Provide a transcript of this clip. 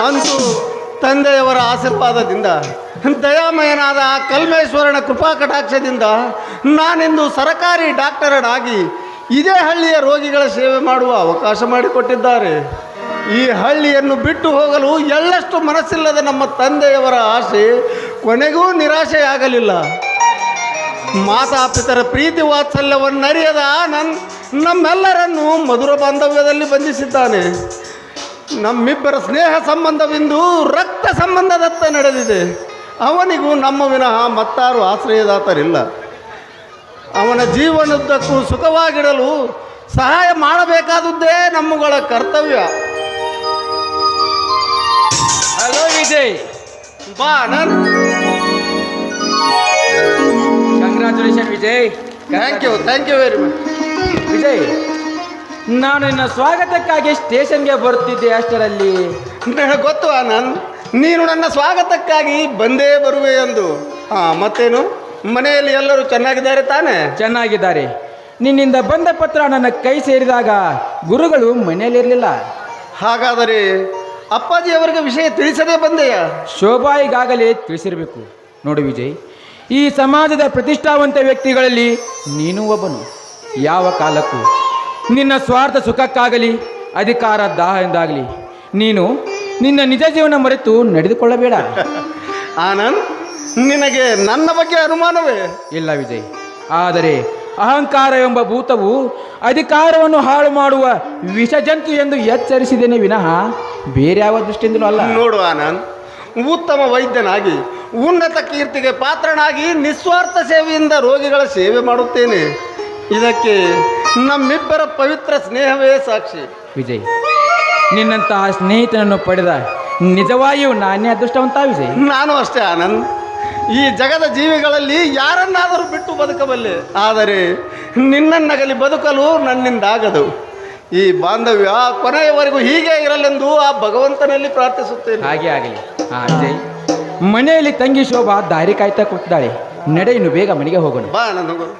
ಅಂತೂ ತಂದೆಯವರ ಆಶೀರ್ವಾದದಿಂದ ದಯಾಮಯನಾದ ಕಲ್ಮೇಶ್ವರನ ಕೃಪಾ ಕಟಾಕ್ಷದಿಂದ ನಾನಿಂದು ಸರಕಾರಿ ಡಾಕ್ಟರನಾಗಿ ಇದೇ ಹಳ್ಳಿಯ ರೋಗಿಗಳ ಸೇವೆ ಮಾಡುವ ಅವಕಾಶ ಮಾಡಿಕೊಟ್ಟಿದ್ದಾರೆ. ಈ ಹಳ್ಳಿಯನ್ನು ಬಿಟ್ಟು ಹೋಗಲು ಎಳ್ಳಷ್ಟು ಮನಸ್ಸಿಲ್ಲದ ನಮ್ಮ ತಂದೆಯವರ ಆಸೆ ಕೊನೆಗೂ ನಿರಾಶೆಯಾಗಲಿಲ್ಲ. ಮಾತಾಪಿತರ ಪ್ರೀತಿ ವಾತ್ಸಲ್ಯವನ್ನರಿಯದ ನಮ್ಮೆಲ್ಲರನ್ನು ಮಧುರ ಬಾಂಧವ್ಯದಲ್ಲಿ ಬಂಧಿಸಿದ್ದಾನೆ. ನಮ್ಮಿಬ್ಬರ ಸ್ನೇಹ ಸಂಬಂಧವಿಂದು ರಕ್ತ ಸಂಬಂಧದತ್ತ ನಡೆದಿದೆ. ಅವನಿಗೂ ನಮ್ಮ ವಿನಃ ಮತ್ತಾರು ಆಶ್ರಯದಾತರಿಲ್ಲ. ಅವನ ಜೀವನದುದ್ದಕ್ಕೂ ಸುಖವಾಗಿಡಲು ಸಹಾಯ ಮಾಡಬೇಕಾದುದೇ ನಮ್ಮಗಳ ಕರ್ತವ್ಯ. ಹಲೋ ವಿಜಯ್, ಬಾ ನಾನು. Congratulation Vijay. Thank you very much. Vijay, ನಾನು ನಿನ್ನ ಸ್ವಾಗತಕ್ಕಾಗಿ ಸ್ಟೇಷನ್ಗೆ ಬರುತ್ತಿದ್ದೆ. ಅಷ್ಟರಲ್ಲಿ ನನಗೆ ಗೊತ್ತು ಆನಂದ್, ನೀನು ನನ್ನ ಸ್ವಾಗತಕ್ಕಾಗಿ ಬಂದೇ ಬರುವೆ ಎಂದು. ಮತ್ತೇನು, ಮನೆಯಲ್ಲಿ ಎಲ್ಲರೂ ಚೆನ್ನಾಗಿದ್ದಾರೆ ತಾನೇ? ಚೆನ್ನಾಗಿದ್ದಾರೆ. ನಿನ್ನಿಂದ ಬಂದ ಪತ್ರ ನನ್ನ ಕೈ ಸೇರಿದಾಗ ಗುರುಗಳು ಮನೆಯಲ್ಲಿರಲಿಲ್ಲ. ಹಾಗಾದರೆ ಅಪ್ಪಾಜಿಯವರಿಗೆ ವಿಷಯ ತಿಳಿಸದೇ ಬಂದೆಯಾ? ಶೋಭಾಯಿಗಾಗಲೇ ತಿಳಿಸಿರಬೇಕು. ನೋಡು ವಿಜಯ್, ಈ ಸಮಾಜದ ಪ್ರತಿಷ್ಠಾವಂತ ವ್ಯಕ್ತಿಗಳಲ್ಲಿ ನೀನು ಒಬ್ಬನು. ಯಾವ ಕಾಲಕ್ಕೂ ನಿನ್ನ ಸ್ವಾರ್ಥ ಸುಖಕ್ಕಾಗಲಿ ಅಧಿಕಾರ ದಾಹದಿಂದಾಗಲಿ ನೀನು ನಿನ್ನ ನಿಜ ಜೀವನ ಮರೆತು ನಡೆದುಕೊಳ್ಳಬೇಡ. ಆನಂದ್, ನಿನಗೆ ನನ್ನ ಬಗ್ಗೆ ಅನುಮಾನವೇ? ಇಲ್ಲ ವಿಜಯ್, ಆದರೆ ಅಹಂಕಾರ ಎಂಬ ಭೂತವು ಅಧಿಕಾರವನ್ನು ಹಾಳು ಮಾಡುವ ವಿಷಜಂತು ಎಂದು ಎಚ್ಚರಿಸಿದ್ದೇನೆ ವಿನಃ ಬೇರೆ ಯಾವ ದೃಷ್ಟಿಯಿಂದಲೂ ಅಲ್ಲ. ನೋಡು ಆನಂದ್, ಉತ್ತಮ ವೈದ್ಯನಾಗಿ ಉನ್ನತ ಕೀರ್ತಿಗೆ ಪಾತ್ರನಾಗಿ ನಿಸ್ವಾರ್ಥ ಸೇವೆಯಿಂದ ರೋಗಿಗಳ ಸೇವೆ ಮಾಡುತ್ತೇನೆ. ಇದಕ್ಕೆ ನಮ್ಮಿಬ್ಬರ ಪವಿತ್ರ ಸ್ನೇಹವೇ ಸಾಕ್ಷಿ. ವಿಜಯ್, ನಿನ್ನಂತಹ ಸ್ನೇಹಿತನನ್ನು ಪಡೆದ ನಿಜವಾಗಿಯೂ ನಾನೇ ಅದೃಷ್ಟವಂತ ವಿಜಯ್. ನಾನು ಅಷ್ಟೇ ಆನಂದ್. ಈ ಜಗದ ಜೀವಿಗಳಲ್ಲಿ ಯಾರನ್ನಾದರೂ ಬಿಟ್ಟು ಬದುಕಬಲ್ಲೆ, ಆದರೆ ನಿನ್ನನ್ನಗಲಿ ಬದುಕಲು ನನ್ನಿಂದಾಗದು. ಈ ಬಾಂಧವ್ಯ ಕೊನೆಯವರೆಗೂ ಹೀಗೆ ಇರಲೆಂದು ಆ ಭಗವಂತನಲ್ಲಿ ಪ್ರಾರ್ಥಿಸುತ್ತೇನೆ. ಹಾಗೆ ಆಗಲಿ. ವಿಜಯ್, ಮನೆಯಲ್ಲಿ ತಂಗಿ ಶೋಭಾ ದಾರಿ ಕಾಯ್ತಾ ಕೂತಿದ್ದಾಳೆ. ನಡೆ, ಇನ್ನು ಬೇಗ ಮನೆಗೆ ಹೋಗೋಣ. ಬಾ ಆನಂದ್, ಹೋಗೋಣ.